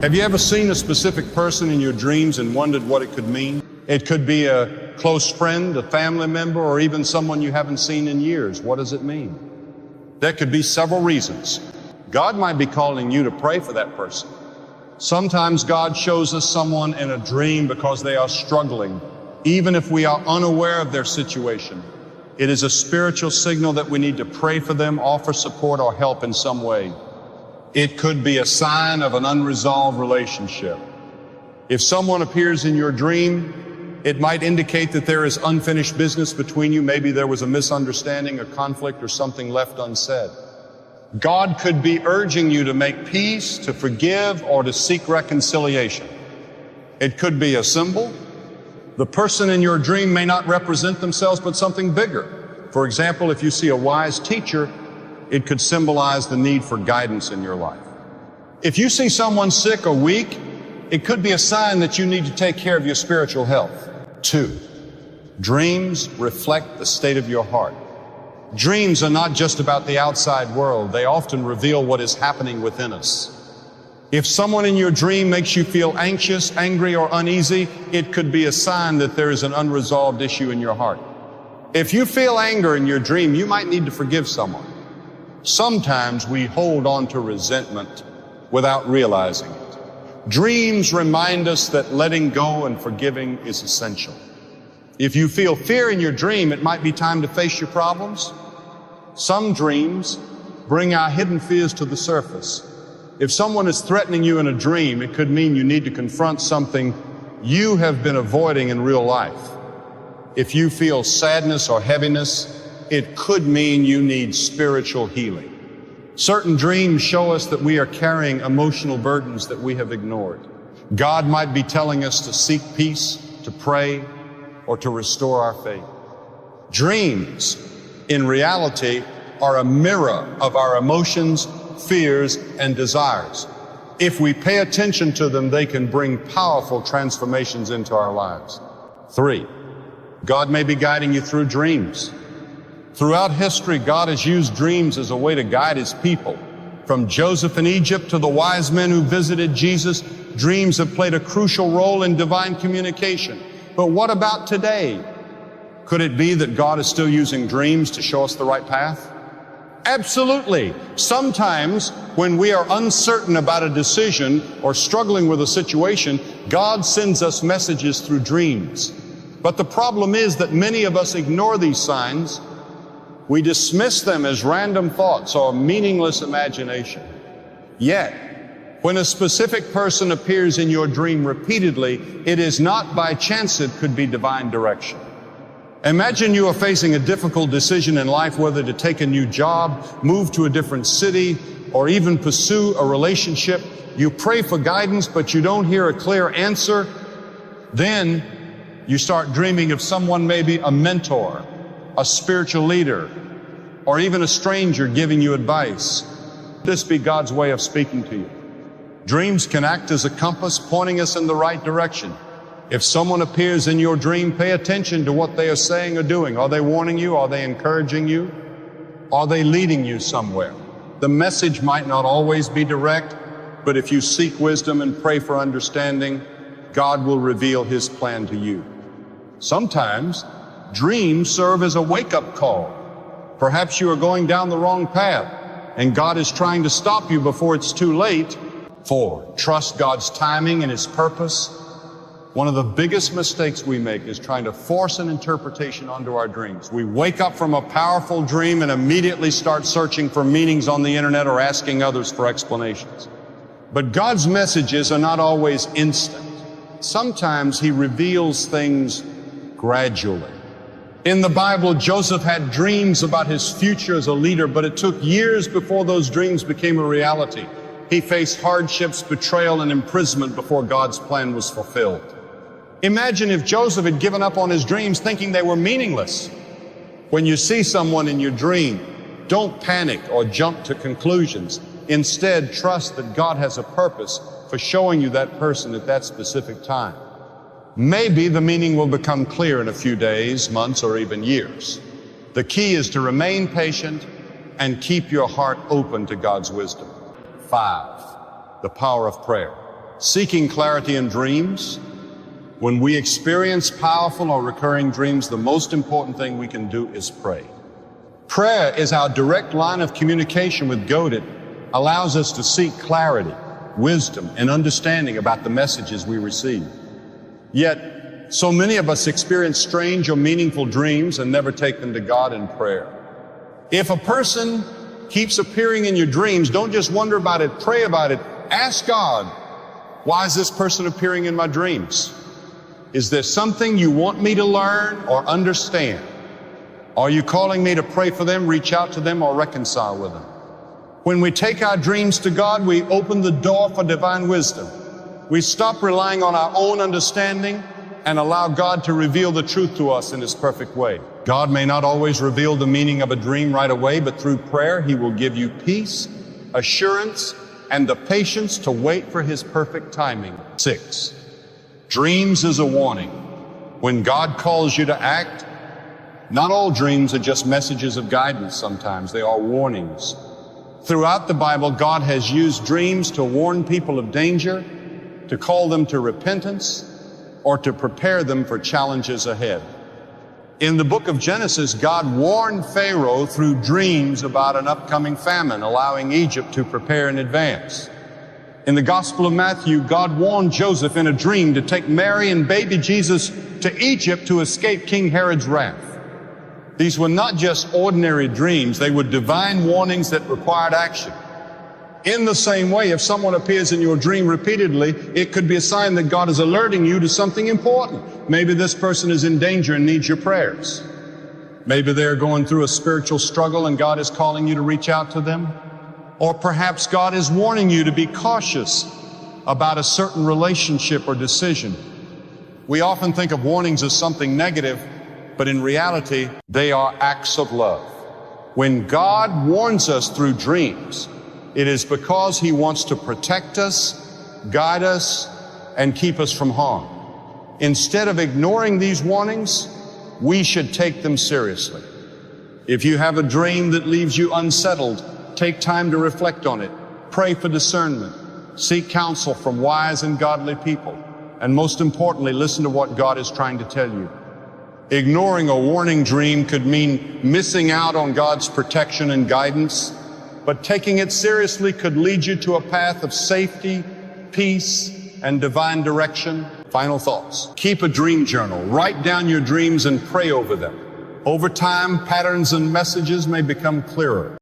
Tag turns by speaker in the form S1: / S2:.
S1: Have you ever seen a specific person in your dreams and wondered what it could mean? It could be a close friend, a family member, or even someone you haven't seen in years. What does it mean? There could be several reasons. God might be calling you to pray for that person. Sometimes God shows us someone in a dream because they are struggling, even if we are unaware of their situation. It is a spiritual signal that we need to pray for them, offer support or help in some way. It could be a sign of an unresolved relationship. If someone appears in your dream, it might indicate that there is unfinished business between you. Maybe there was a misunderstanding, a conflict, or something left unsaid. God could be urging you to make peace, to forgive, or to seek reconciliation. It could be a symbol. The person in your dream may not represent themselves, but something bigger. For example, if you see a wise teacher, it could symbolize the need for guidance in your life. If you see someone sick or weak, it could be a sign that you need to take care of your spiritual health. 2, dreams reflect the state of your heart. Dreams are not just about the outside world. They often reveal what is happening within us. If someone in your dream makes you feel anxious, angry, or uneasy, it could be a sign that there is an unresolved issue in your heart. If you feel anger in your dream, you might need to forgive someone. Sometimes we hold on to resentment without realizing it. Dreams remind us that letting go and forgiving is essential. If you feel fear in your dream, it might be time to face your problems. Some dreams bring our hidden fears to the surface. If someone is threatening you in a dream, it could mean you need to confront something you have been avoiding in real life. If you feel sadness or heaviness, it could mean you need spiritual healing. Certain dreams show us that we are carrying emotional burdens that we have ignored. God might be telling us to seek peace, to pray, or to restore our faith. Dreams, in reality, are a mirror of our emotions, fears, and desires. If we pay attention to them, they can bring powerful transformations into our lives. 3, God may be guiding you through dreams. Throughout history, God has used dreams as a way to guide His people. From Joseph in Egypt to the wise men who visited Jesus, dreams have played a crucial role in divine communication. But what about today? Could it be that God is still using dreams to show us the right path? Absolutely. Sometimes when we are uncertain about a decision or struggling with a situation, God sends us messages through dreams. But the problem is that many of us ignore these signs. We dismiss them as random thoughts or meaningless imagination. Yet, when a specific person appears in your dream repeatedly, it is not by chance. It could be divine direction. Imagine you are facing a difficult decision in life, whether to take a new job, move to a different city, or even pursue a relationship. You pray for guidance, but you don't hear a clear answer. Then you start dreaming of someone, maybe a mentor, a spiritual leader, or even a stranger giving you advice. This be God's way of speaking to you. Dreams can act as a compass, pointing us in the right direction. If someone appears in your dream, pay attention to what they are saying or doing. Are they warning you? Are they encouraging you? Are they leading you somewhere? The message might not always be direct, but if you seek wisdom and pray for understanding, God will reveal His plan to you. Sometimes dreams serve as a wake-up call. Perhaps you are going down the wrong path, and God is trying to stop you before it's too late. 4, trust God's timing and His purpose. One of the biggest mistakes we make is trying to force an interpretation onto our dreams. We wake up from a powerful dream and immediately start searching for meanings on the internet or asking others for explanations. But God's messages are not always instant. Sometimes He reveals things gradually. In the Bible, Joseph had dreams about his future as a leader, but it took years before those dreams became a reality. He faced hardships, betrayal, and imprisonment before God's plan was fulfilled. Imagine if Joseph had given up on his dreams thinking they were meaningless. When you see someone in your dream, don't panic or jump to conclusions. Instead, trust that God has a purpose for showing you that person at that specific time. Maybe the meaning will become clear in a few days, months, or even years. The key is to remain patient and keep your heart open to God's wisdom. 5, the power of prayer. seeking clarity in dreams. When we experience powerful or recurring dreams, the most important thing we can do is pray. Prayer is our direct line of communication with God. It allows us to seek clarity, wisdom, and understanding about the messages we receive. Yet, so many of us experience strange or meaningful dreams and never take them to God in prayer. If a person keeps appearing in your dreams, don't just wonder about it, pray about it. Ask God, why is this person appearing in my dreams? Is there something you want me to learn or understand? Are you calling me to pray for them, reach out to them, or reconcile with them? When we take our dreams to God, we open the door for divine wisdom. We stop relying on our own understanding and allow God to reveal the truth to us in His perfect way. God may not always reveal the meaning of a dream right away, but through prayer, He will give you peace, assurance, and the patience to wait for His perfect timing. 6. Dreams is a warning. When God calls you to act, not all dreams are just messages of guidance sometimes. They are warnings. Throughout the Bible, God has used dreams to warn people of danger, to call them to repentance, or to prepare them for challenges ahead. In the book of Genesis, God warned Pharaoh through dreams about an upcoming famine, allowing Egypt to prepare in advance. In the Gospel of Matthew, God warned Joseph in a dream to take Mary and baby Jesus to Egypt to escape King Herod's wrath. These were not just ordinary dreams, they were divine warnings that required action. In the same way, if someone appears in your dream repeatedly, it could be a sign that God is alerting you to something important. Maybe this person is in danger and needs your prayers. Maybe they're going through a spiritual struggle and God is calling you to reach out to them. Or perhaps God is warning you to be cautious about a certain relationship or decision. We often think of warnings as something negative, but in reality, they are acts of love. When God warns us through dreams, it is because He wants to protect us, guide us, and keep us from harm. Instead of ignoring these warnings, we should take them seriously. If you have a dream that leaves you unsettled, take time to reflect on it. Pray for discernment. Seek counsel from wise and godly people. And most importantly, listen to what God is trying to tell you. Ignoring a warning dream could mean missing out on God's protection and guidance, but taking it seriously could lead you to a path of safety, peace, and divine direction. Final thoughts. Keep a dream journal. Write down your dreams and pray over them. Over time, patterns and messages may become clearer.